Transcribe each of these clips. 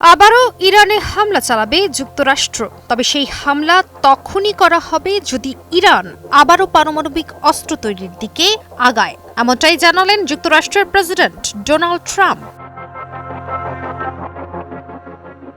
আবারও ইরানে হামলা চালাবে যুক্তরাষ্ট্র। তবে সেই হামলা তখনই করা হবে যদি ইরান আবারও পারমাণবিক অস্ত্র তৈরির দিকে আগায়, এমনটাই জানালেন যুক্তরাষ্ট্রের প্রেসিডেন্ট ডোনাল্ড ট্রাম্প।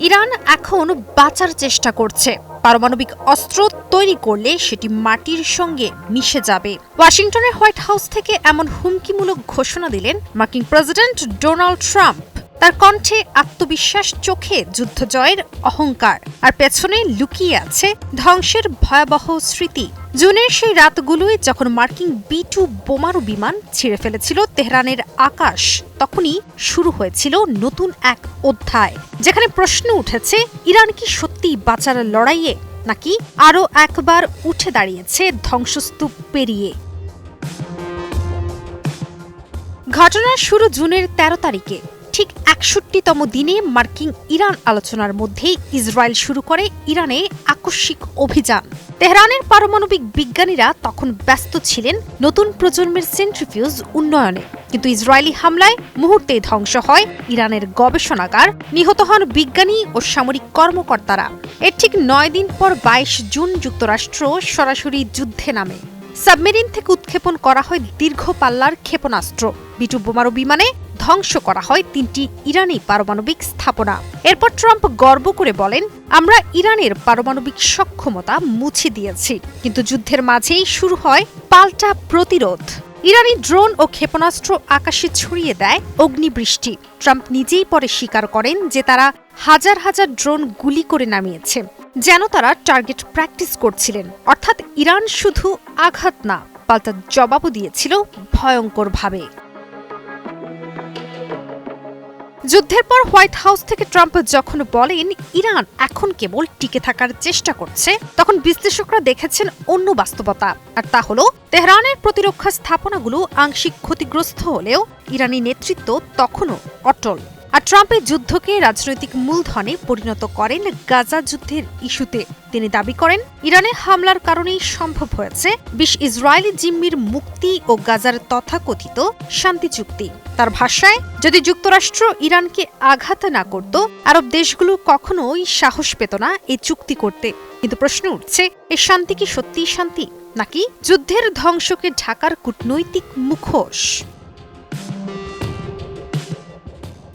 ইরান এখন বাঁচার চেষ্টা করছে। পারমাণবিক অস্ত্র তৈরি করলে সেটি মাটির সঙ্গে মিশে যাবে। ওয়াশিংটনের হোয়াইট হাউস থেকে এমন হুমকিমূলক ঘোষণা দিলেন মার্কিন প্রেসিডেন্ট ডোনাল্ড ট্রাম্প। তার কণ্ঠে আত্মবিশ্বাস, চোখে যুদ্ধ জয়ের অহংকার, আর পেছনে লুকিয়ে আছে ধ্বংসের ভয়াবহ স্মৃতি। জুনের সেই রাতগুলোয় যখন মার্কিন B-2 বোমারু বিমান ছিঁড়ে ফেলেছিল তেহরানের আকাশ, তখনই শুরু হয়েছিল নতুন এক অধ্যায়, যেখানে প্রশ্ন উঠেছে ইরান কি সত্যিই বাঁচার লড়াইয়ে, নাকি আরও একবার উঠে দাঁড়িয়েছে ধ্বংসস্তূপ পেরিয়ে। ঘটনার শুরু জুনের 13 তারিখে। ঠিক 61তম দিনে মার্কিন ইরান আলোচনার মধ্যে ইসরায়েল শুরু করে ইরানে আকস্মিক অভিযান। তেহরানের পারমাণবিক বিজ্ঞানীরা তখন ব্যস্ত ছিলেন নতুন প্রজন্মের সেন্ট্রিফিউজ উন্নয়নে, কিন্তু ইসরায়েলি হামলায় মুহূর্তেই ধ্বংস হয় ইরানের গবেষণাগার, নিহত হন বিজ্ঞানী ও সামরিক কর্মকর্তারা। এর ঠিক 9 দিন পর 22 জুন যুক্তরাষ্ট্র সরাসরি যুদ্ধে নামে। সাবমেরিন থেকে উৎক্ষেপণ করা হয় দীর্ঘ পাল্লার ক্ষেপণাস্ত্র। B-2 বোমারু বিমানে ধ্বংস করা হয় 3টি ইরানি পারমাণবিক স্থাপনা। এরপর ট্রাম্প গর্ব করে বলেন, আমরা ইরানের পারমাণবিক সক্ষমতা মুছে দিয়েছি। কিন্তু যুদ্ধের মাঝেই শুরু হয় পাল্টা প্রতিরোধ। ইরানি ড্রোন ও ক্ষেপণাস্ত্র আকাশে ছড়িয়ে দেয় অগ্নিবৃষ্টি। ট্রাম্প নিজেই পরে স্বীকার করেন যে তারা হাজার হাজার ড্রোন গুলি করে নামিয়েছে, যেন তারা টার্গেট প্র্যাকটিস করছিলেন। অর্থাৎ ইরান শুধু আঘাত না, পাল্টা জবাবও দিয়েছিল ভয়ঙ্করভাবে। যুদ্ধের পর হোয়াইট হাউস থেকে ট্রাম্প যখন বলেন ইরান এখন কেবল টিকে থাকার চেষ্টা করছে, তখন বিশ্লেষকরা দেখেছেন অন্য বাস্তবতা, আর তা হলো তেহরানের প্রতিরক্ষা স্থাপনাগুলো আংশিক ক্ষতিগ্রস্ত হলেও ইরানি নেতৃত্ব তখনও অটল। আর ট্রাম্পের যুদ্ধকে রাজনৈতিক মূলধনে পরিণত করেন গাজা যুদ্ধের ইস্যুতে। তিনি দাবি করেন ইরানে হামলার কারণেই সম্ভব হয়েছে 20 ইসরায়েলি জিম্মির মুক্তি ও গাজার তথাকথিত শান্তি চুক্তি। তার ভাষায়, যদি যুক্তরাষ্ট্র ইরানকে আঘাত না করত, আরব দেশগুলো কখনোই সাহস পেত না এই চুক্তি করতে। কিন্তু প্রশ্ন উঠছে, এই শান্তি কি সত্যিই শান্তি, নাকি যুদ্ধের ধ্বংসকে ঢাকার কূটনৈতিক মুখোশ?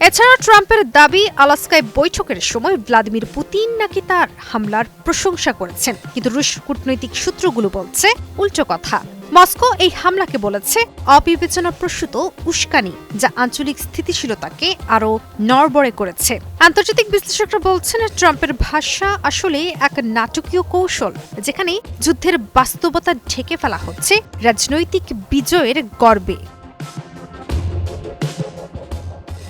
এছাড়া ট্রাম্পের দাবি, আলাস্কায় বৈঠকের সময় ভ্লাদিমির পুতিন নাকি তার হামলার প্রশংসা করেছেন, কিন্তু রুশ কূটনৈতিক সূত্রগুলো বলছে উল্টো কথা। মস্কো এই হামলাকে বলেছে অবিবেচনাপ্রসূত উস্কানি, যা আঞ্চলিক স্থিতিশীলতাকে আরও নড়বড়ে করেছে। আন্তর্জাতিক বিশ্লেষকরা বলছেন ট্রাম্পের ভাষা আসলে এক নাটকীয় কৌশল, যেখানে যুদ্ধের বাস্তবতা ঢেকে ফেলা হচ্ছে রাজনৈতিক বিজয়ের গর্বে।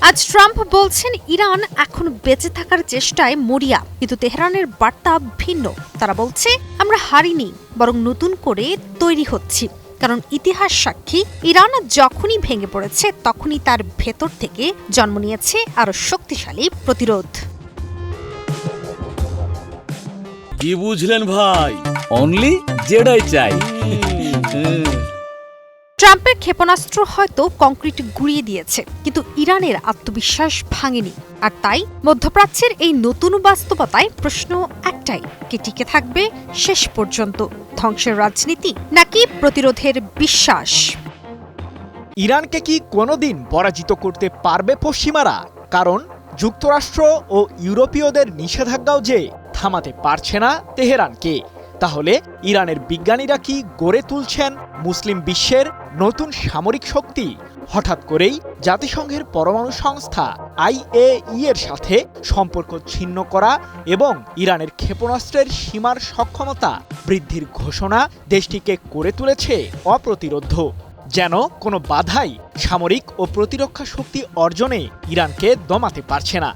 আজ ট্রাম্প বলছেন ইরান এখন বেঁচে থাকার চেষ্টায় মরিয়া, কিন্তু তেহরানের বার্তা ভিন্ন। তারা বলছে আমরা হারিনি, বরং নতুন করে তৈরি হচ্ছি। কারণ ইতিহাস সাক্ষী, ইরান যখনই ভেঙে পড়েছে তখনই তার ভেতর থেকে জন্ম নিয়েছে আরো শক্তিশালী প্রতিরোধ। কি বুঝলেন ভাই? অনলি যেটাই চাই। ট্রাম্পের ক্ষেপণাস্ত্র হয়তো কংক্রিট গুঁড়িয়ে দিয়েছে, কিন্তু ইরানের আত্মবিশ্বাস ভাঙেনি। আর তাই মধ্যপ্রাচ্যের এই নতুন বাস্তবতায় প্রশ্ন একটাই, কে টিকে থাকবে শেষ পর্যন্ত? ধ্বংসের রাজনীতি নাকি প্রতিরোধের বিশ্বাস? ইরানকে কি কোনোদিন পরাজিত করতে পারবে পশ্চিমারা? কারণ যুক্তরাষ্ট্র ও ইউরোপীয়দের নিষেধাজ্ঞাও যে থামাতে পারছে না তেহরানকে। তাহলে ইরানের বিজ্ঞানীরা কি গড়ে তুলছেন মুসলিম বিশ্বের নতুন সামরিক শক্তি? হঠাৎ করেই জাতিসংঘের পরমাণু সংস্থা IAEA এর সাথে সম্পর্ক ছিন্ন করা এবং ইরানের ক্ষেপণাস্ত্রের সীমার সক্ষমতা বৃদ্ধির ঘোষণা দেশটিকে করে তুলেছে অপ্রতিরোধ্য। যেন কোনো বাধাই সামরিক ও প্রতিরক্ষা শক্তি অর্জনে ইরানকে দমাতে পারছে না।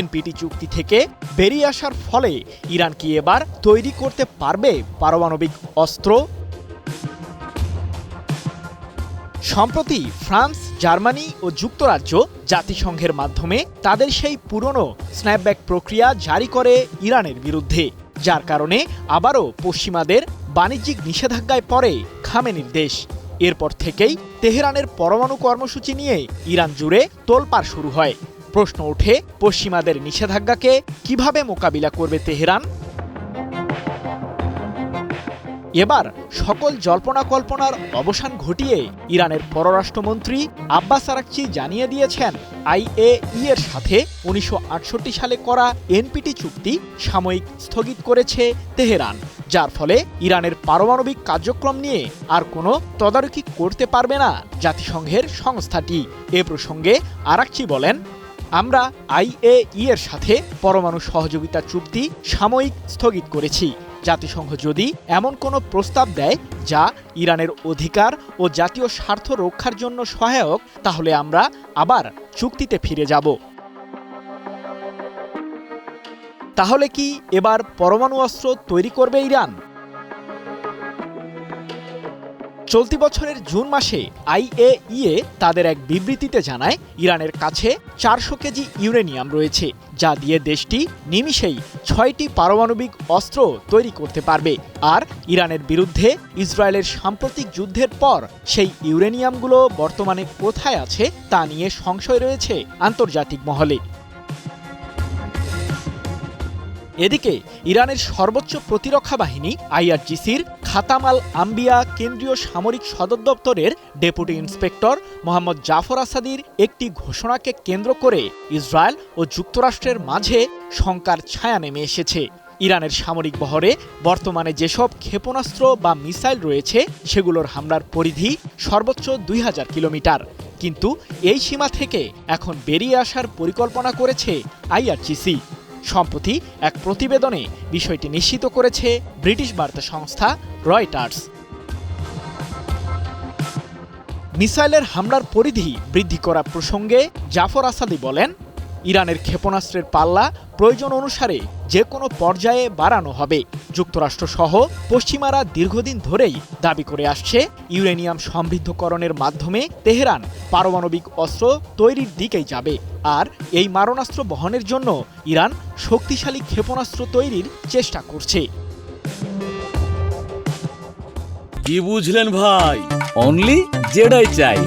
NPT চুক্তি থেকে বেরিয়ে আসার ফলে ইরান কি এবার তৈরি করতে পারবে পারমাণবিক অস্ত্র? সম্প্রতি ফ্রান্স, জার্মানি ও যুক্তরাজ্য জাতিসংঘের মাধ্যমে তাদের সেই পুরনো স্ন্যাপব্যাক প্রক্রিয়া জারি করে ইরানের বিরুদ্ধে, যার কারণে আবারও পশ্চিমাদের বাণিজ্যিক নিষেধাজ্ঞায় পড়ে খামেনির দেশ। এরপর থেকেই তেহরানের পরমাণু কর্মসূচি নিয়ে ইরান জুড়ে তোলপাড় শুরু হয়। প্রশ্ন ওঠে, পশ্চিমাদের নিষেধাজ্ঞাকে কিভাবে মোকাবিলা করবে তেহরান? এবার সকল জল্পনা কল্পনার অবসান ঘটিয়ে ইরানের পররাষ্ট্রমন্ত্রী আব্বাস আরাকচি জানিয়ে দিয়েছেন, IAEA এর সাথে 1968 সালে করা NPT চুক্তি সাময়িক স্থগিত করেছে তেহরান, যার ফলে ইরানের পারমাণবিক কার্যক্রম নিয়ে আর কোনো তদারকি করতে পারবে না জাতিসংঘের সংস্থাটি। এ প্রসঙ্গে আরাকচি বলেন, আমরা IAEA এর সাথে পরমাণু সহযোগিতা চুক্তি সাময়িক স্থগিত করেছি। জাতিসংঘ যদি এমন কোনো প্রস্তাব দেয় যা ইরানের অধিকার ও জাতীয় স্বার্থ রক্ষার জন্য সহায়ক, তাহলে আমরা আবার চুক্তিতে ফিরে যাব। তাহলে কি এবার পরমাণু অস্ত্র তৈরি করবে ইরান? চলতি বছরের জুন মাসে IAEA তাদের এক বিবৃতিতে জানায়, ইরানের কাছে 400 কেজি ইউরেনিয়াম রয়েছে, যা দিয়ে দেশটি নিমিষেই 6টি পারমাণবিক অস্ত্র তৈরি করতে পারবে। আর ইরানের বিরুদ্ধে ইসরায়েলের সাম্প্রতিক যুদ্ধের পর সেই ইউরেনিয়ামগুলো বর্তমানে কোথায় আছে তা নিয়ে সংশয় রয়েছে আন্তর্জাতিক মহলে। এদিকে ইরানের সর্বোচ্চ প্রতিরক্ষা বাহিনী IRGCর খাতাম আল আম্বিয়া কেন্দ্রীয় সামরিক সদর দপ্তরের ডেপুটি ইন্সপেক্টর মোহাম্মদ জাফর আসাদির একটি ঘোষণাকে কেন্দ্র করে ইসরায়েল ও যুক্তরাষ্ট্রের মাঝে শঙ্কার ছায়া নেমে এসেছে। ইরানের সামরিক বহরে বর্তমানে যেসব ক্ষেপণাস্ত্র বা মিসাইল রয়েছে সেগুলোর হামলার পরিধি সর্বোচ্চ 2000 কিলোমিটার, কিন্তু এই সীমা থেকে এখন বেরিয়ে আসার পরিকল্পনা করেছে IRGC। সম্প্রতি এক প্রতিবেদনে বিষয়টি নিশ্চিত করেছে ব্রিটিশ বার্তা সংস্থা রয়টার্স। মিসাইলের হামলার পরিধি বৃদ্ধি করা প্রসঙ্গে জাফর আসাদি বলেন, ইরানের ক্ষেপণাস্ত্রের পাল্লা প্রয়োজন অনুসারে যে কোনো পর্যায়ে বাড়ানো হবে। যুক্তরাষ্ট্রসহ পশ্চিমারা দীর্ঘদিন ধরেই দাবি করে আসছে, ইউরেনিয়াম সমৃদ্ধকরণের মাধ্যমে তেহরান পারমাণবিক অস্ত্র তৈরির দিকেই যাবে। আর এই মারণাস্ত্র বহনের জন্য ইরান শক্তিশালী ক্ষেপণাস্ত্র তৈরির চেষ্টা করছে। কি বুঝলেন ভাই? অনলি জেডাই চাই।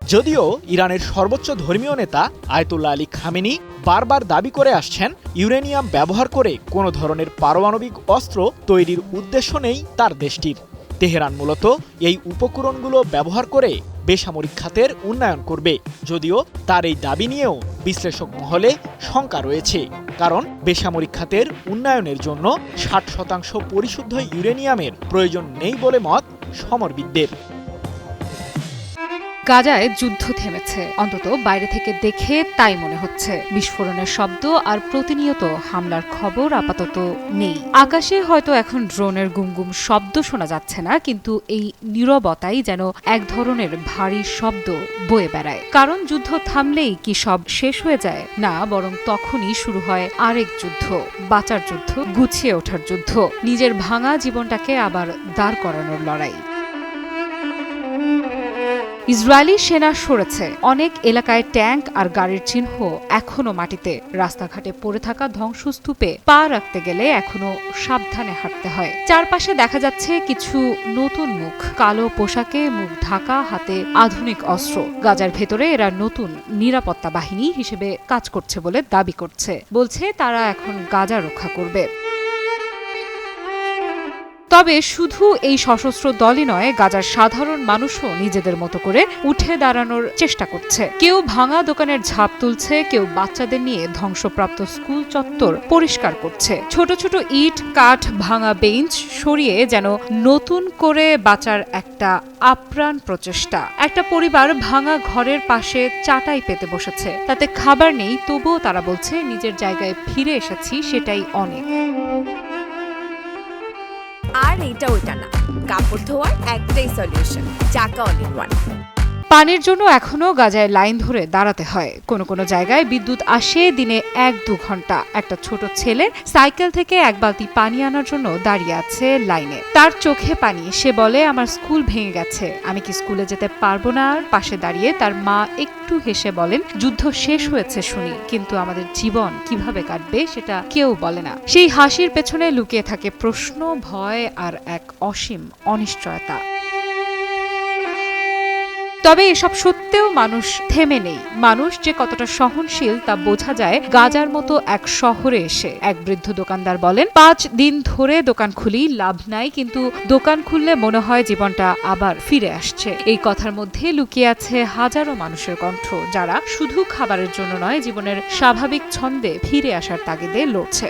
যদিও ইরানের সর্বোচ্চ ধর্মীয় নেতা আয়াতুল্লাহ আলী খামেনি বারবার দাবি করে আসছেন, ইউরেনিয়াম ব্যবহার করে কোনো ধরনের পারমাণবিক অস্ত্র তৈরির উদ্দেশ্য নেই তার দেশটির। তেহরান মূলত এই উপকরণগুলো ব্যবহার করে বেসামরিক খাতের উন্নয়ন করবে, যদিও তার এই দাবি নিয়েও বিশ্লেষক মহলে শঙ্কা রয়েছে। কারণ বেসামরিক খাতের উন্নয়নের জন্য 60% পরিশুদ্ধ ইউরেনিয়ামের প্রয়োজন নেই বলে মত সমরবিদদের। গাজায় যুদ্ধ থেমেছে, অন্তত বাইরে থেকে দেখে তাই মনে হচ্ছে। বিস্ফোরণের শব্দ আর প্রতিনিয়ত হামলার খবর আপাতত নেই। আকাশে হয়তো এখন ড্রোনের গুমগুম শব্দ শোনা যাচ্ছে না, কিন্তু এই নীরবতাই যেন এক ধরনের ভারী শব্দ বয়ে বেড়ায়। কারণ যুদ্ধ থামলেই কি সব শেষ হয়ে যায়? না, বরং তখনই শুরু হয় আরেক যুদ্ধ, বাঁচার যুদ্ধ, গুছিয়ে ওঠার যুদ্ধ, নিজের ভাঙা জীবনটাকে আবার দাঁড় করানোর লড়াই। ইসরায়েলি সেনা সরেছে, অনেক এলাকায় ট্যাঙ্ক আর গাড়ির চিহ্ন এখনো মাটিতে। রাস্তাঘাটে পড়ে থাকা ধ্বংসস্তূপে পা রাখতে গেলে এখনো সাবধানে হাঁটতে হয়। চারপাশে দেখা যাচ্ছে কিছু নতুন মুখ, কালো পোশাকে, মুখ ঢাকা, হাতে আধুনিক অস্ত্র। গাজার ভেতরে এরা নতুন নিরাপত্তা বাহিনী হিসেবে কাজ করছে বলে দাবি করছে। বলছে তারা এখন গাজা রক্ষা করবে। তবে শুধু এই সশস্ত্র দলই নয়, গাজার সাধারণ মানুষও নিজেদের মতো করে উঠে দাঁড়ানোর চেষ্টা করছে। কেউ ভাঙা দোকানের ঝাঁপ তুলছে, কেউ বাচ্চাদের নিয়ে ধ্বংসপ্রাপ্ত স্কুল চত্বর পরিষ্কার করছে। ছোট ছোট ইট, কাঠ, ভাঙা বেঞ্চ সরিয়ে যেন নতুন করে বাঁচার একটা আপ্রাণ প্রচেষ্টা। একটা পরিবার ভাঙা ঘরের পাশে চাটাই পেতে বসেছে, তাতে খাবার নেই, তবুও তারা বলছে নিজের জায়গায় ফিরে এসেছি, সেটাই অনেক। আর এটা ওইটা না, কাপড় ধোয়ার একটাই সলিউশন, চাকা অল ইন ওয়ান। পানির জন্য এখনো গাজায় লাইন ধরে দাঁড়াতে হয়। কোনো কোনো জায়গায় বিদ্যুৎ আসে দিনে 1-2 ঘন্টা। একটা ছোট ছেলে সাইকেল থেকে এক বালতি পানি আনার জন্য দাঁড়িয়ে আছে লাইনে। তার চোখে পানি। সে বলে, আমার স্কুল ভেঙে গেছে, আমি কি স্কুলে যেতে পারবো না? আর পাশে দাঁড়িয়ে তার মা একটু হেসে বলেন, যুদ্ধ শেষ হয়েছে শুনি, কিন্তু আমাদের জীবন কিভাবে কাটবে সেটা কেউ বলে না। সেই হাসির পেছনে লুকিয়ে থাকে প্রশ্ন, ভয় আর এক অসীম অনিশ্চয়তা। তবে এসব সত্ত্বেও মানুষ থেমে নেই। মানুষ যে কতটা সহনশীল তা বোঝা যায় গাজার মতো এক শহরে এসে। এক বৃদ্ধ দোকানদার বলেন, 5 দিন ধরে দোকান খুলি, লাভ নাই, কিন্তু দোকান খুললে মনে হয় জীবনটা আবার ফিরে আসছে। এই কথার মধ্যে লুকিয়ে আছে হাজারো মানুষের কণ্ঠ, যারা শুধু খাবারের জন্য নয়, জীবনের স্বাভাবিক ছন্দে ফিরে আসার তাগিদে লড়ছে।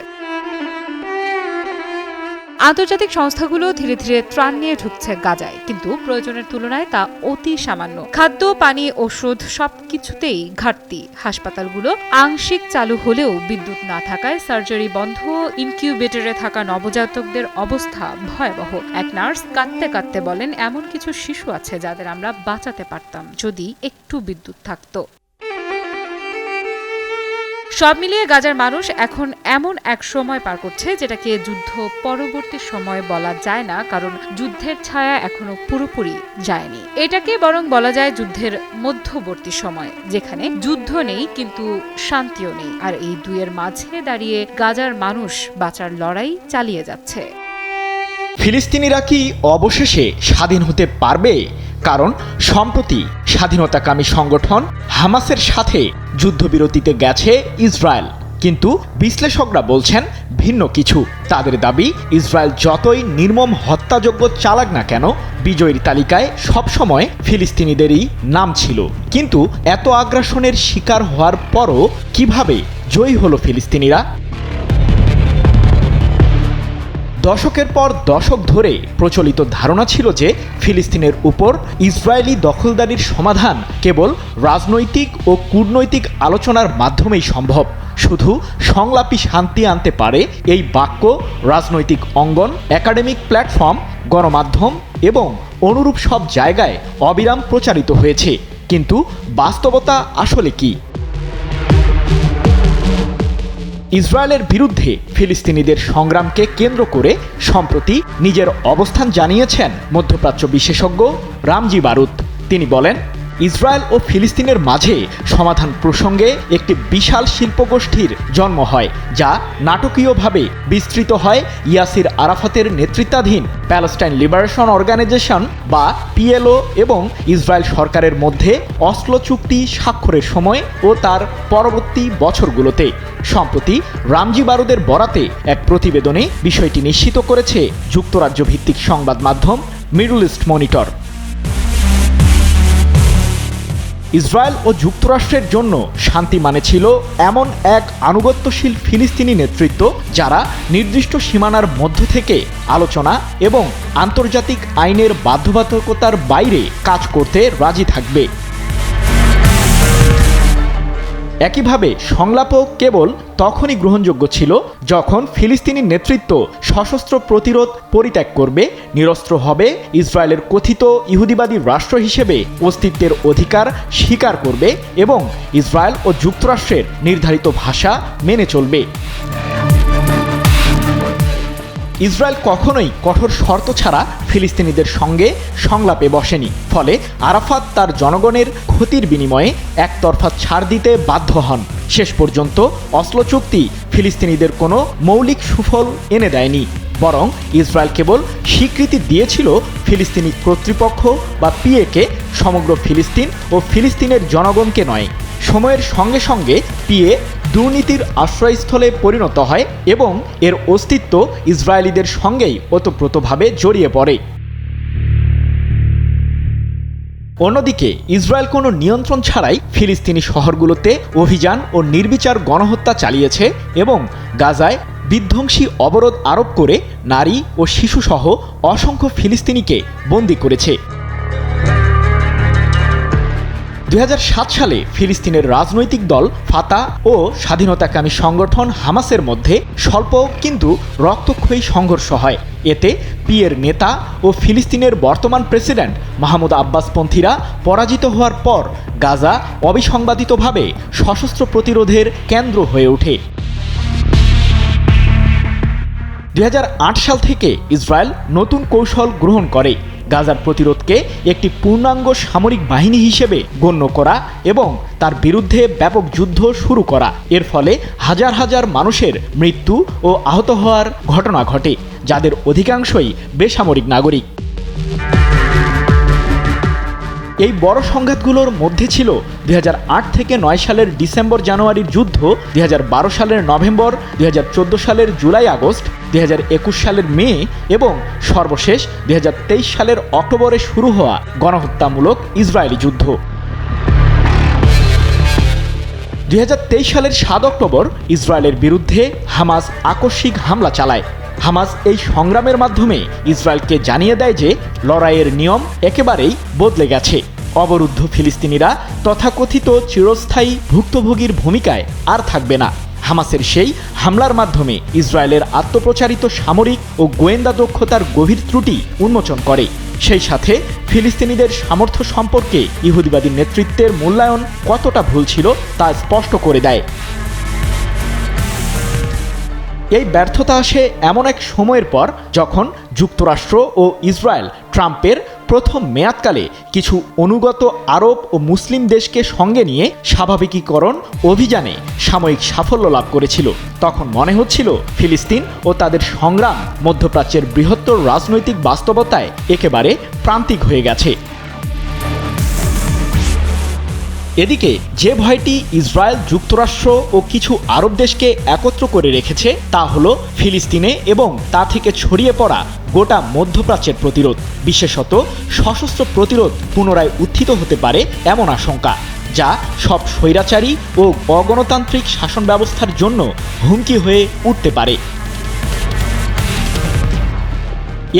আন্তর্জাতিক সংস্থাগুলো ধীরে ধীরে ত্রাণ নিয়ে ঢুকছে গাজায়, কিন্তু প্রয়োজনের তুলনায় তা অতি সামান্য। খাদ্য, পানি, ওষুধ সবকিছুতেই ঘাটতি। হাসপাতালগুলো আংশিক চালু হলেও বিদ্যুৎ না থাকায় সার্জারি বন্ধ, ইনকিউবেটরে থাকা নবজাতকদের অবস্থা ভয়াবহ। এক নার্স কাঁদতে কাঁদতে বলেন, এমন কিছু শিশু আছে যাদের আমরা বাঁচাতে পারতাম যদি একটু বিদ্যুৎ থাকতো। সব মিলিয়ে গাজার মানুষ এখন এমন এক সময় পার করছে যেটাকে যুদ্ধ পরবর্তী সময় বলা যায় না, কারণ যুদ্ধের ছায়া এখনো পুরোপুরি যায়নি। এটাকে বরং বলা যায় যুদ্ধের মধ্যবর্তী সময়, যেখানে যুদ্ধ নেই কিন্তু শান্তিও নেই। আর এই দুইয়ের মাঝে দাঁড়িয়ে গাজার মানুষ বাঁচার লড়াই চালিয়ে যাচ্ছে। ফিলিস্তিনিরা কি অবশেষে স্বাধীন হতে পারবে? কারণ সম্প্রতি স্বাধীনতাকামী সংগঠন হামাসের সাথে যুদ্ধবিরতিতে গেছে ইসরায়েল, কিন্তু বিশ্লেষকরা বলছেন ভিন্ন কিছু। তাদের দাবি, ইসরায়েল যতই নির্মম হত্যাযজ্ঞ চালাক না কেন, বিজয়ীর তালিকায় সবসময় ফিলিস্তিনিদেরই নাম ছিল। কিন্তু এত আগ্রাসনের শিকার হওয়ার পরও কিভাবে জয়ী হলো ফিলিস্তিনিরা? দশকের পর দশক ধরে প্রচলিত ধারণা ছিল যে ফিলিস্তিনের উপর ইসরায়েলি দখলদারির সমাধান কেবল রাজনৈতিক ও কূটনৈতিক আলোচনার মাধ্যমেই সম্ভব। শুধু সংলাপী শান্তি আনতে পারে এই বাক্য রাজনৈতিক অঙ্গন, একাডেমিক প্ল্যাটফর্ম, গণমাধ্যম এবং অনুরূপ সব জায়গায় অবিরাম প্রচারিত হয়েছে। কিন্তু বাস্তবতা আসলে কি? ইসরায়েলের বিরুদ্ধে ফিলিস্তিনিদের সংগ্রামকে কেন্দ্র করে সম্প্রতি নিজের অবস্থান জানিয়েছেন মধ্যপ্রাচ্য বিশেষজ্ঞ রামজি বারুদ। তিনি বলেন, ইসরায়েল ও ফিলিস্তিনের মাঝে সমাধান প্রসঙ্গে একটি বিশাল শিল্পগোষ্ঠীর জন্ম হয়, যা নাটকীয়ভাবে বিস্তৃত হয় ইয়াসির আরাফাতের নেতৃত্বাধীন প্যালেস্টাইন লিবারেশন অর্গানাইজেশন বা পিএলও এবং ইসরায়েল সরকারের মধ্যে অসলো চুক্তি স্বাক্ষরের সময় ও তার পরবর্তী বছরগুলোতে। সম্প্রতি রামজি বারুদের বরাতে এক প্রতিবেদনে বিষয়টি নিশ্চিত করেছে যুক্তরাজ্য ভিত্তিক সংবাদ মাধ্যম মিডল ইস্ট মনিটর। ইসরায়েল ও যুক্তরাষ্ট্রের জন্য শান্তি মানে ছিল এমন এক আনুগত্যশীল ফিলিস্তিনি নেতৃত্ব, যারা নির্দিষ্ট সীমানার মধ্য থেকে আলোচনা এবং আন্তর্জাতিক আইনের বাধ্যবাধকতার বাইরে কাজ করতে রাজি থাকবে। একইভাবে সংলাপও কেবল তখনই গ্রহণযোগ্য ছিল যখন ফিলিস্তিনি নেতৃত্ব সশস্ত্র প্রতিরোধ পরিত্যাগ করবে, নিরস্ত্র হবে, ইসরায়েলের কথিত ইহুদিবাদী রাষ্ট্র হিসেবে অস্তিত্বের অধিকার স্বীকার করবে এবং ইসরায়েল ও যুক্তরাষ্ট্রের নির্ধারিত ভাষা মেনে চলবে। ইসরায়েল কখনোই কঠোর শর্ত ছাড়া ফিলিস্তিনিদের সঙ্গে সংলাপে বসেনি। ফলে আরাফাত তার জনগণের ক্ষতির বিনিময়ে একতরফা ছাড় দিতে বাধ্য হন। শেষ পর্যন্ত অসলো চুক্তি ফিলিস্তিনিদের কোনো মৌলিক সুফল এনে দেয়নি, বরং ইসরায়েল কেবল স্বীকৃতি দিয়েছিল ফিলিস্তিনি কর্তৃপক্ষ বা পিএকে, সমগ্র ফিলিস্তিন ও ফিলিস্তিনের জনগণকে নয়। সময়ের সঙ্গে সঙ্গে পিএ দুর্নীতির আশ্রয়স্থলে পরিণত হয় এবং এর অস্তিত্ব ইসরায়েলিদের সঙ্গেই ওতপ্রোতভাবে জড়িয়ে পড়ে। অন্যদিকে ইসরায়েল কোনো নিয়ন্ত্রণ ছাড়াই ফিলিস্তিনি শহরগুলোতে অভিযান ও নির্বিচার গণহত্যা চালিয়েছে এবং গাজায় বিধ্বংসী অবরোধ আরোপ করে নারী ও শিশুসহ অসংখ্য ফিলিস্তিনিকে বন্দী করেছে। 2007 সালে ফিলিস্তিনের রাজনৈতিক দল ফাতা ও স্বাধীনতাকামী সংগঠন হামাসের মধ্যে স্বল্প কিন্তু রক্তক্ষয়ী সংঘর্ষ হয়। এতে পিএর নেতা ও ফিলিস্তিনের বর্তমান প্রেসিডেন্ট মাহমুদ আব্বাসপন্থীরা পরাজিত হওয়ার পর গাজা অবিসংবাদিতভাবে সশস্ত্র প্রতিরোধের কেন্দ্র হয়ে ওঠে। 2008 সাল থেকে ইসরায়েল নতুন কৌশল গ্রহণ করে, গাজার প্রতিরোধকে একটি পূর্ণাঙ্গ সামরিক বাহিনী হিসেবে গণ্য করা এবং তার বিরুদ্ধে ব্যাপক যুদ্ধ শুরু করা। এর ফলে হাজার হাজার মানুষের মৃত্যু ও আহত হওয়ার ঘটনা ঘটে, যাদের অধিকাংশই বেসামরিক নাগরিক। এই বড় সংঘাতগুলোর মধ্যে ছিল 2008 থেকে 9 সালের ডিসেম্বর জানুয়ারির যুদ্ধ, 2012 সালের নভেম্বর, 2014 সালের জুলাই আগস্ট, 2021 সালের মে এবং সর্বশেষ 2023 সালের অক্টোবরে শুরু হওয়া গণহত্যামূলক ইসরায়েলি যুদ্ধ। 2023 সালের 7 অক্টোবর ইসরায়েলের বিরুদ্ধে হামাস আকস্মিক হামলা চালায়। হামাস এই সংগ্রামের মাধ্যমে ইসরায়েলকে জানিয়ে দেয় যে লড়াইয়ের নিয়ম একেবারেই বদলে গেছে। অবরুদ্ধ ফিলিস্তিনিরা তথাকথিত চিরস্থায়ী ভুক্তভোগীর ভূমিকায় আর থাকবে না। হামাসের সেই হামলার মাধ্যমে ইসরায়েলের আত্মপ্রচারিত সামরিক ও গোয়েন্দা দক্ষতার গভীর ত্রুটি উন্মোচন করে। সেই সাথে ফিলিস্তিনিদের সামর্থ্য সম্পর্কে ইহুদিবাদী নেতৃত্বের মূল্যায়ন কতটা ভুল ছিল তা স্পষ্ট করে দেয়। এই ব্যর্থতা আসে এমন এক সময়ের পর যখন যুক্তরাষ্ট্র ও ইসরায়েল ট্রাম্পের প্রথম মেয়াদকালে কিছু অনুগত আরব ও মুসলিম দেশকে সঙ্গে নিয়ে স্বাভাবিকীকরণ অভিযানে সাময়িক সাফল্য লাভ করেছিল। তখন মনে হচ্ছিল ফিলিস্তিন ও তাদের সংগ্রাম মধ্যপ্রাচ্যের বৃহত্তর রাজনৈতিক বাস্তবতায় একেবারে প্রান্তিক হয়ে গেছে। এদিকে যে ভয়টি ইসরায়েল, যুক্তরাষ্ট্র ও কিছু আরব দেশকে একত্র করে রেখেছে তা হলো ফিলিস্তিনে এবং তা থেকে ছড়িয়ে পড়া গোটা মধ্যপ্রাচ্যের প্রতিরোধ, বিশেষত সশস্ত্র প্রতিরোধ পুনরায় উত্থিত হতে পারে এমন আশঙ্কা, যা সব স্বৈরাচারী ও অগণতান্ত্রিক শাসন ব্যবস্থার জন্য হুমকি হয়ে উঠতে পারে।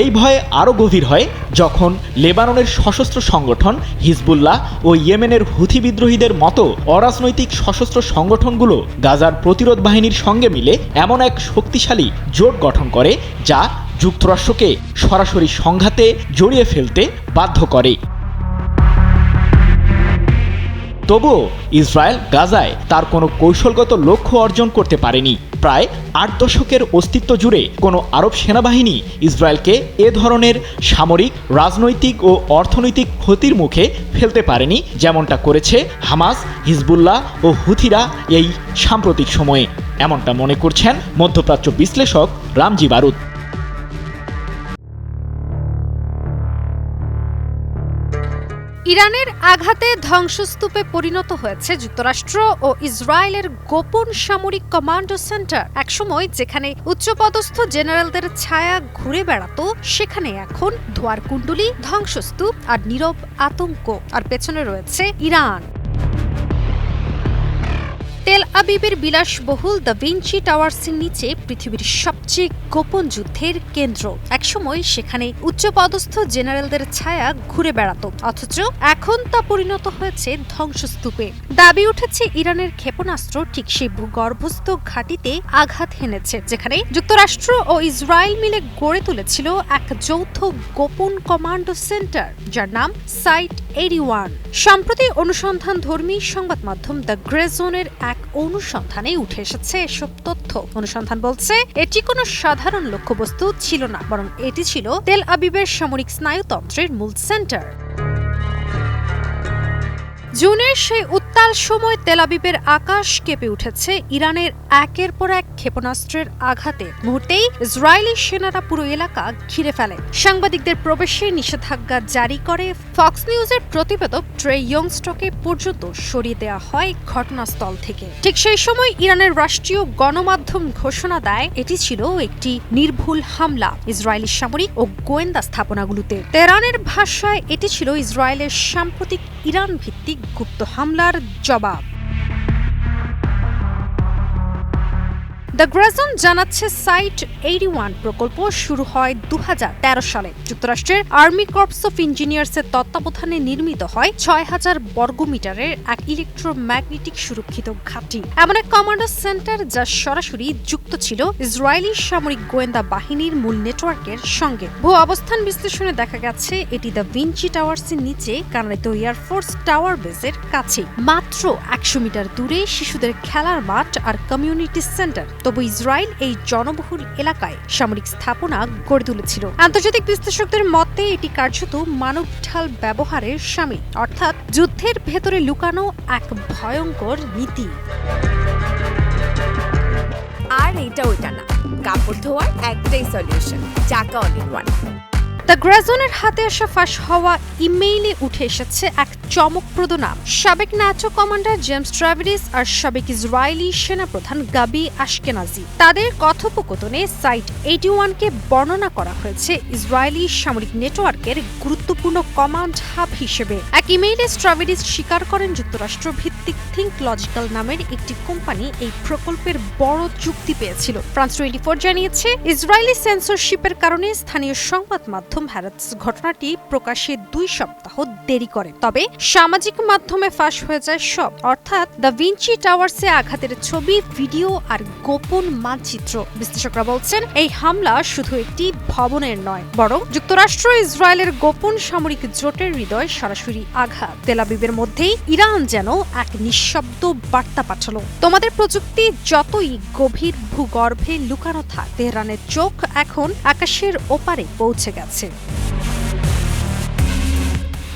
এই ভয় আরও গভীর হয় যখন লেবাননের সশস্ত্র সংগঠন হিজবুল্লাহ ও ইয়েমেনের হুথি বিদ্রোহীদের মতো অরাজনৈতিক সশস্ত্র সংগঠনগুলো গাজার প্রতিরোধ বাহিনীর সঙ্গে মিলে এমন এক শক্তিশালী জোট গঠন করে যা যুক্তরাষ্ট্রকে সরাসরি সংঘাতে জড়িয়ে ফেলতে বাধ্য করে। তবুও ইসরায়েল গাজায় তার কোনো কৌশলগত লক্ষ্য অর্জন করতে পারেনি। প্রায় 8 দশকের অস্তিত্ব জুড়ে কোনো আরব সেনাবাহিনী ইসরায়েলকে এ ধরনের সামরিক, রাজনৈতিক ও অর্থনৈতিক ক্ষতির মুখে ফেলতে পারেনি, যেমনটা করেছে হামাস, হিজবুল্লাহ ও হুথিরা এই সাম্প্রতিক সময়ে। এমনটা মনে করছেন মধ্যপ্রাচ্য বিশ্লেষক রামজি বারুদ। ইরানের আঘাতে ধ্বংসস্তূপে পরিণত হয়েছে যুক্তরাষ্ট্র ও ইসরায়েলের গোপন সামরিক কমান্ডো সেন্টার। একসময় যেখানে উচ্চপদস্থ জেনারেলদের ছায়া ঘুরে বেড়াতো, সেখানে এখন ধোঁয়ার কুণ্ডলী, ধ্বংসস্তূপ আর নীরব আতঙ্ক। আর পেছনে রয়েছে ইরান। তেল আবিবের বিলাসবহুল দ্য ভিঞ্চি টাওয়ার্সের নিচে পৃথিবীর সবচেয়ে গোপন যুদ্ধের কেন্দ্র। একসময় সেখানে উচ্চপদস্থ জেনারেলদের ছায়া ঘুরে বেড়াতো, অথচ এখন তা পরিণত হয়েছে ধ্বংসস্তূপে। দাবি উঠেছে ইরানের ক্ষেপণাস্ত্র ঠিক সেই ভূগর্ভস্থ ঘাঁটিতে আঘাত হেনেছে, যেখানে যুক্তরাষ্ট্র ও ইসরায়েল মিলে গড়ে তুলেছিল এক যৌথ গোপন কমান্ডো সেন্টার, যার নাম সাইট 81। সম্প্রতি অনুসন্ধানধর্মী সংবাদ মাধ্যম দ্য গ্রে জোনের এক অনুসন্ধানে উঠে এসেছে এসব তথ্য। অনুসন্ধান বলছে এটি কোনো সাধারণ লক্ষ্যবস্তু ছিল না, বরং এটি ছিল তেল আবিবের সামরিক স্নায়ুতন্ত্রের মূল সেন্টার। জুনের সেই উত্তাল সময় তেল আবিবের আকাশ কেঁপে উঠেছে ইরানের একের পর এক ক্ষেপণাস্ত্রের আঘাতে। মুহূর্তেই ইসরায়েলি সেনারা পুরো এলাকা ঘিরে ফেলে। সাংবাদিকদের প্রবেশে নিষেধাজ্ঞা জারি করে। ফক্স নিউজের প্রতিবেদক ট্রে ইয়ংস্টকে পর্যন্ত সরিয়ে দেওয়া হয় ঘটনাস্থল থেকে। ঠিক সেই সময় ইরানের রাষ্ট্রীয় গণমাধ্যম ঘোষণা দেয় এটি ছিল একটি নির্ভুল হামলা ইসরায়েলি সামরিক ও গোয়েন্দা স্থাপনাগুলোতে। তেহরানের ভাষায় এটি ছিল ইসরায়েলের সাম্প্রতিক ইরান ভিত্তিক গুপ্ত হামলার জবাব। দ্য গ্রেজন জানাচ্ছে সাইট 81 প্রকল্প শুরু হয় 2013 সালে। যুক্তরাষ্ট্রের আর্মি কর্পস অফ ইঞ্জিনিয়ার্সের তত্ত্বাবধানে নির্মিত হয় 6000 বর্গমিটারের এক ইলেকট্রোম্যাগনেটিক সুরক্ষিত ঘাঁটি, এমন এক কমান্ডো সেন্টার যা সরাসরি যুক্ত ছিল ইসরায়েলি সামরিক গোয়েন্দা বাহিনীর মূল নেটওয়ার্কের সঙ্গে। ভূ অবস্থান বিশ্লেষণে দেখা গেছে এটি দ্য ভিঞ্চি টাওয়ার্সের নিচে কানাডায় এয়ারফোর্স টাওয়ার বেসের কাছে, মাত্র 100 মিটার দূরে শিশুদের খেলার মাঠ আর কমিউনিটি সেন্টার। তবু ইসরায়েল এই জনবহুল এলাকায় সামরিক স্থাপনা গড়ে তুলেছিল। আন্তর্জাতিক বিশ্লেষকদের মতে এটি কার্যত মানব ঢাল ব্যবহারের শামিল, অর্থাৎ যুদ্ধের ভেতরে লুকানো এক ভয়ঙ্কর নীতি। আর এটা ওইটা না, কাপড় ধোয়ার একটাই সলিউশন, চাকা অল ইন ওয়ান। দ্য গ্রেজনের হাতে আসা ফাঁস হওয়া ইমেইলে উঠে এসেছে এক চমকপ্রদ নাম। সাবেক ন্যাটো কমান্ডার জেমস ট্রাভেরিস আর সাবেক ইসরায়েলি সেনাপ্রধান গাবি আশকেনাজি। তাদের কথোপকথনে সাইট 81-কে বর্ণনা করা হয়েছে ইসরায়েলি সামরিক নেটওয়ার্কের গুরুত্বপূর্ণ কমান্ড হাব হিসেবে। এক ইমেইলে ট্রাভেরিস স্বীকার করেন যুক্তরাষ্ট্র ভিত্তিক থিঙ্ক লজিক্যাল নামের একটি কোম্পানি এই প্রকল্পের বড় চুক্তি পেয়েছিল। ফ্রান্স 24 জানিয়েছে ইসরায়েলি সেন্সরশিপের কারণে স্থানীয় সংবাদ মাধ্যম হ্যারাতস ঘটনাটি প্রকাশে 2 সপ্তাহ দেরি করে। তবে সামাজিক মাধ্যমে ফাঁস হয়ে যায় সব, অর্থাৎ দ্য ভিঞ্চি টাওয়ার্সে আঘাতের ছবি, ভিডিও আর গোপন মানচিত্র। বিশ্লেষকরা বলছেন এই হামলা শুধু একটি ভবনের নয়, বরং যুক্তরাষ্ট্র ইসরায়েলের গোপন সামরিক জোটের হৃদয় সরাসরি আঘাত। তেল আবিবের মধ্যেই ইরান যেন এক নিঃশব্দ বার্তা পাঠালো, তোমাদের প্রযুক্তি যতই গভীর ভূগর্ভে লুকানো থাক, তেহরানের চোখ এখন আকাশের ওপারে পৌঁছে গেছে।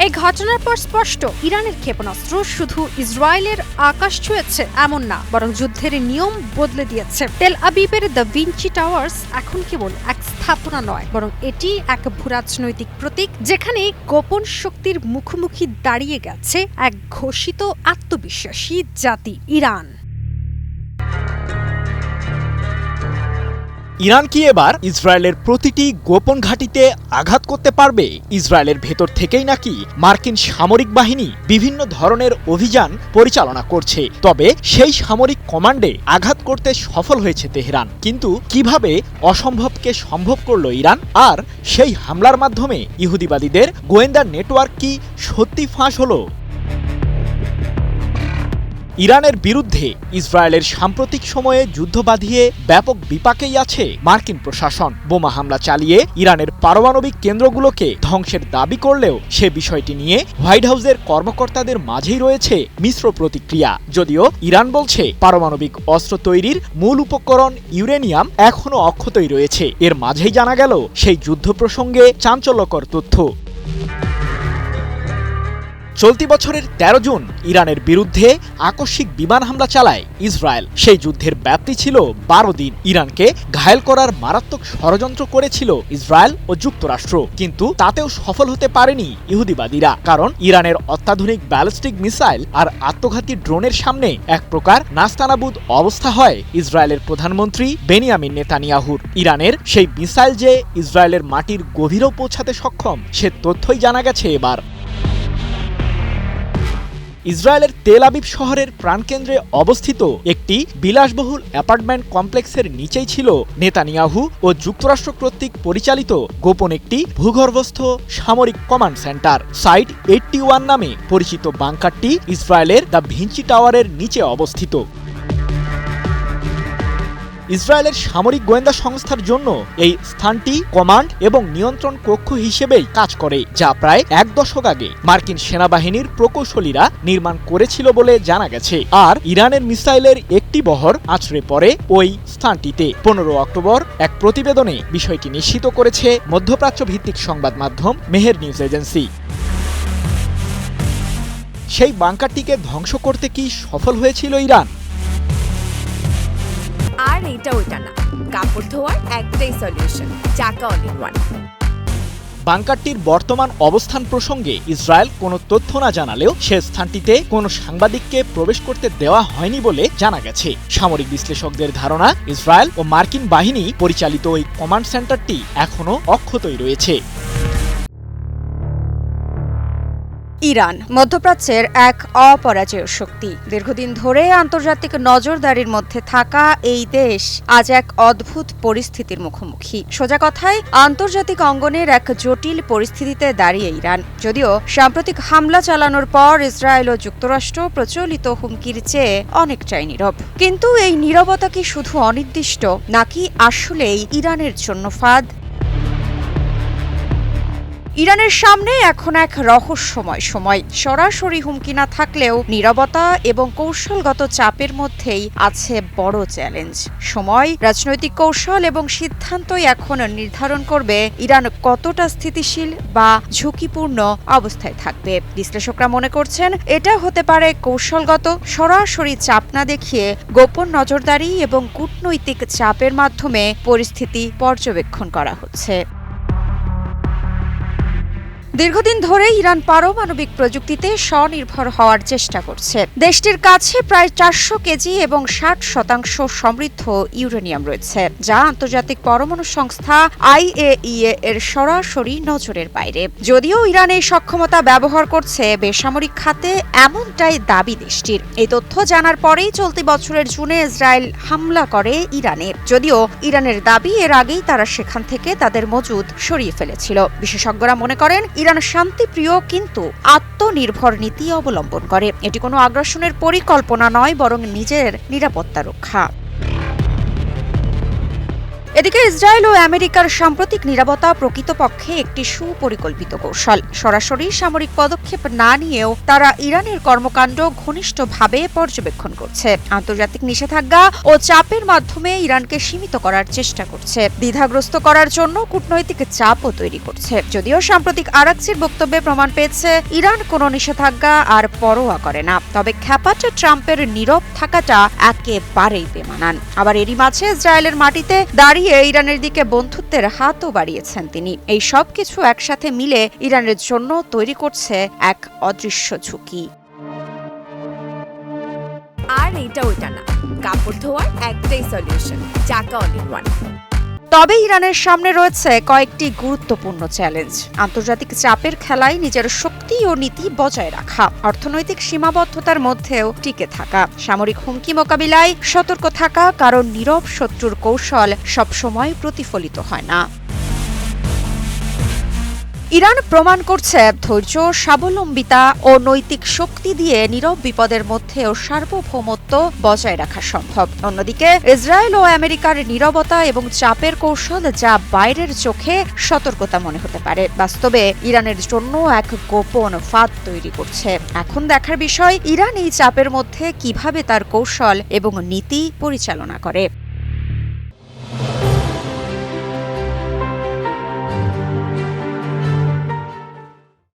এই ঘটনার পর স্পষ্ট, ইরানের ক্ষেপণাস্ত্র শুধু ইসরায়েলের আকাশ ছুঁয়েছে এমন না, বরং যুদ্ধের নিয়ম বদলে দিয়েছে। তেল আবিবের দ্য ভিঞ্চি টাওয়ার্স এখন কেবল এক স্থাপনা নয়, বরং এটি এক ভূরাজনৈতিক প্রতীক, যেখানে গোপন শক্তির মুখোমুখি দাঁড়িয়ে গেছে এক ঘোষিত আত্মবিশ্বাসী জাতি, ইরান। ইরান কি এবার ইসরায়েলের প্রতিটি গোপন ঘাঁটিতে আঘাত করতে পারবে? ইসরায়েলের ভেতর থেকেই নাকি মার্কিন সামরিক বাহিনী বিভিন্ন ধরনের অভিযান পরিচালনা করছে, তবে সেই সামরিক কমান্ডে আঘাত করতে সফল হয়েছে তেহরান। কিন্তু কিভাবে অসম্ভবকে সম্ভব করল ইরান? আর সেই হামলার মাধ্যমে ইহুদিবাদীদের গোয়েন্দা নেটওয়ার্ক কি সত্যি ফাঁস হলো? ইরানের বিরুদ্ধে ইসরায়েলের সাম্প্রতিক সময়ে যুদ্ধ বাঁধিয়ে ব্যাপক বিপাকেই আছে মার্কিন প্রশাসন। বোমা হামলা চালিয়ে ইরানের পারমাণবিক কেন্দ্রগুলোকে ধ্বংসের দাবি করলেও সে বিষয়টি নিয়ে হোয়াইট হাউসের কর্মকর্তাদের মাঝেই রয়েছে মিশ্র প্রতিক্রিয়া। যদিও ইরান বলছে পারমাণবিক অস্ত্র তৈরির মূল উপকরণ ইউরেনিয়াম এখনও অক্ষতই রয়েছে। এর মাঝেই জানা গেল সেই যুদ্ধ প্রসঙ্গে চাঞ্চল্যকর তথ্য। চলতি বছরের 13 জুন ইরানের বিরুদ্ধে আকস্মিক বিমান হামলা চালায় ইসরায়েল। সেই যুদ্ধের ব্যাপ্তি ছিল 12 দিন। ইরানকে ঘায়েল করার মারাত্মক ষড়যন্ত্র করেছিল ইসরায়েল ও যুক্তরাষ্ট্র, কিন্তু তাতেও সফল হতে পারেনি ইহুদিবাদীরা, কারণ ইরানের অত্যাধুনিক ব্যালিস্টিক মিসাইল আর আত্মঘাতী ড্রোনের সামনে এক প্রকার নাস্তানাবুদ অবস্থা হয় ইসরায়েলের প্রধানমন্ত্রী বেনিয়ামিন নেতানিয়াহুর। ইরানের সেই মিসাইল যে ইসরায়েলের মাটির গভীরেও পৌঁছাতে সক্ষম, সে তথ্যই জানা গেছে এবার। ইসরায়েলের তেল আবিব শহরের প্রাণকেন্দ্রে অবস্থিত একটি বিলাসবহুল অ্যাপার্টমেন্ট কমপ্লেক্সের নিচেই ছিল নেতানিয়াহু ও যুক্তরাষ্ট্র কর্তৃক পরিচালিত গোপন একটি ভূগর্ভস্থ সামরিক কমান্ড সেন্টার। সাইট 81 নামে পরিচিত বাংকারটি ইসরায়েলের দ্য ভিঞ্চি টাওয়ারের নিচে অবস্থিত। ইসরায়েলের সামরিক গোয়েন্দা সংস্থার জন্য এই স্থানটি কমান্ড এবং নিয়ন্ত্রণ কক্ষ হিসেবেই কাজ করে, যা প্রায় 1 দশক আগে মার্কিন সেনাবাহিনীর প্রকৌশলীরা নির্মাণ করেছিল বলে জানা গেছে। আর ইরানের মিসাইলের একটি বহর আছড়ে পড়ে ওই স্থানটিতে। 15 অক্টোবর এক প্রতিবেদনে বিষয়টি নিশ্চিত করেছে মধ্যপ্রাচ্য ভিত্তিক সংবাদ মাধ্যম মেহের নিউজ এজেন্সি। সেই বাংকারটিকে ধ্বংস করতে কি সফল হয়েছিল ইরান? আর এটা ওইটা না, কাপড় ধোয়ার একটাই সলিউশন, চাকা অল ইন ওয়ান। বাংকারটির বর্তমান অবস্থান প্রসঙ্গে ইসরায়েল কোনো তথ্য না জানালেও সে স্থানটিতে কোনো সাংবাদিককে প্রবেশ করতে দেওয়া হয়নি বলে জানা গেছে। সামরিক বিশ্লেষকদের ধারণা, ইসরায়েল ও মার্কিন বাহিনী পরিচালিত ওই কমান্ড সেন্টারটি এখনও অক্ষতই রয়েছে। ইরান মধ্যপ্রাচ্যের এক অপরাজেয় শক্তি। দীর্ঘদিন ধরে আন্তর্জাতিক নজরদারির মধ্যে থাকা এই দেশ আজ এক অদ্ভুত পরিস্থিতির মুখোমুখি। সোজা কথায় আন্তর্জাতিক অঙ্গনের এক জটিল পরিস্থিতিতে দাঁড়িয়ে ইরান। যদিও সাম্প্রতিক হামলা চালানোর পর ইসরায়েল ও যুক্তরাষ্ট্র প্রচলিত হুমকির চেয়ে অনেকটাই নীরব। কিন্তু এই নীরবতা কি শুধু অনির্দিষ্ট, নাকি আসলেই ইরানের জন্য ফাঁদ? ইরানের সামনে এখন এক রহস্যময় সময়। সরাসরি হুমকি না থাকলেও নীরবতা এবং কৌশলগত চাপের মধ্যেই আছে বড় চ্যালেঞ্জ। সময়, রাজনৈতিক কৌশল এবং সিদ্ধান্তই এখন নির্ধারণ করবে ইরান কতটা স্থিতিশীল বা ঝুঁকিপূর্ণ অবস্থায় থাকবে। বিশ্লেষকরা মনে করছেন এটা হতে পারে কৌশলগত, সরাসরি চাপ না দেখিয়ে গোপন নজরদারি এবং কূটনৈতিক চাপের মাধ্যমে পরিস্থিতি পর্যবেক্ষণ করা হচ্ছে। দীর্ঘদিন ধরে ইরান পারমাণবিক প্রযুক্তিতে স্বনির্ভর হওয়ার চেষ্টা করছে। দেশটির কাছে প্রায় 400 কেজি এবং 60% সমৃদ্ধ ইউরেনিয়াম রয়েছে, যা আন্তর্জাতিক পরমাণু সংস্থা IAEA এর সরাসরি নজরের বাইরে। যদিও ইরান এই সক্ষমতা ব্যবহার করছে বেসামরিক খাতে, এমনটাই দাবি দেশটির। এই তথ্য জানার পরেই চলতি বছরের জুনে ইসরায়েল হামলা করে ইরানে। যদিও ইরানের দাবি এর আগেই তারা সেখান থেকে তাদের মজুদ সরিয়ে ফেলেছিল। বিশেষজ্ঞরা মনে করেন ইরান শান্তিপ্রিয় কিন্তু আত্মনির্ভর নীতি অবলম্বন করে। এটি কোনো আগ্রাসনের পরিকল্পনা নয়, বরং নিজের নিরাপত্তা রক্ষা। এদিকে ইসরায়েল ও আমেরিকার সাম্প্রতিক নিরাপত্তা প্রকৃতপক্ষে একটি সুপরিকল্পিত কৌশল। সরাসরি সামরিক পদক্ষেপ না নিয়েও তারা ইরানের কর্মকাণ্ড ঘনিষ্ঠভাবে পর্যবেক্ষণ করছে। আন্তর্জাতিক নিষেধাজ্ঞা ও চাপের মাধ্যমে ইরানকে সীমিত করার চেষ্টা করছে, দ্বিধাগ্রস্ত করার জন্য কূটনৈতিক চাপও তৈরি করছে। যদিও সাম্প্রতিক আরাকচির বক্তব্যে প্রমাণ পেয়েছে ইরান কোনো নিষেধাজ্ঞা আর পরোয়া করে না, তবে খ্যাপাটে ট্রাম্পের নীরব থাকাটা একেবারেই বেমানান। আবার এরই মাঝে ইসরায়েলের মাটিতে দাঁড়িয়ে ইরানের দিকে বন্ধুত্বের হাতও বাড়িয়েছেন তিনি। এই সব কিছু একসাথে মিলে ইরানের জন্য তৈরি করছে এক অদৃশ্য ঝুঁকি। আর এটা ওইটা না, কাপড় ধোয়ার একটাই সলিউশন, চাকা অল ইন ওয়ান। তবে ইরানের সামনে রয়েছে কয়েকটি গুরুত্বপূর্ণ চ্যালেঞ্জ। আন্তর্জাতিক চাপের খেলায় নিজের শক্তি ও নীতি বজায় রাখা, অর্থনৈতিক সীমাবদ্ধতার মধ্যেও টিকে থাকা, সামরিক হুমকি মোকাবিলায় সতর্ক থাকা, কারণ নীরব শত্রুর কৌশল সবসময় প্রতিফলিত হয় না। ইরান প্রমাণ করছে ধৈর্য, স্বাবলম্বিতা ও নৈতিক শক্তি দিয়ে নীরব বিপদের মধ্যেও সার্বভৌমত্ব বজায় রাখা সম্ভব। অন্যদিকে ইসরায়েল ও আমেরিকার নীরবতা এবং চাপের কৌশল, যা বাইরের চোখে সতর্কতা মনে হতে পারে, বাস্তবে ইরানের জন্য এক গোপন ফাঁদ তৈরি করছে। এখন দেখার বিষয় ইরান এই চাপের মধ্যে কিভাবে তার কৌশল এবং নীতি পরিচালনা করে।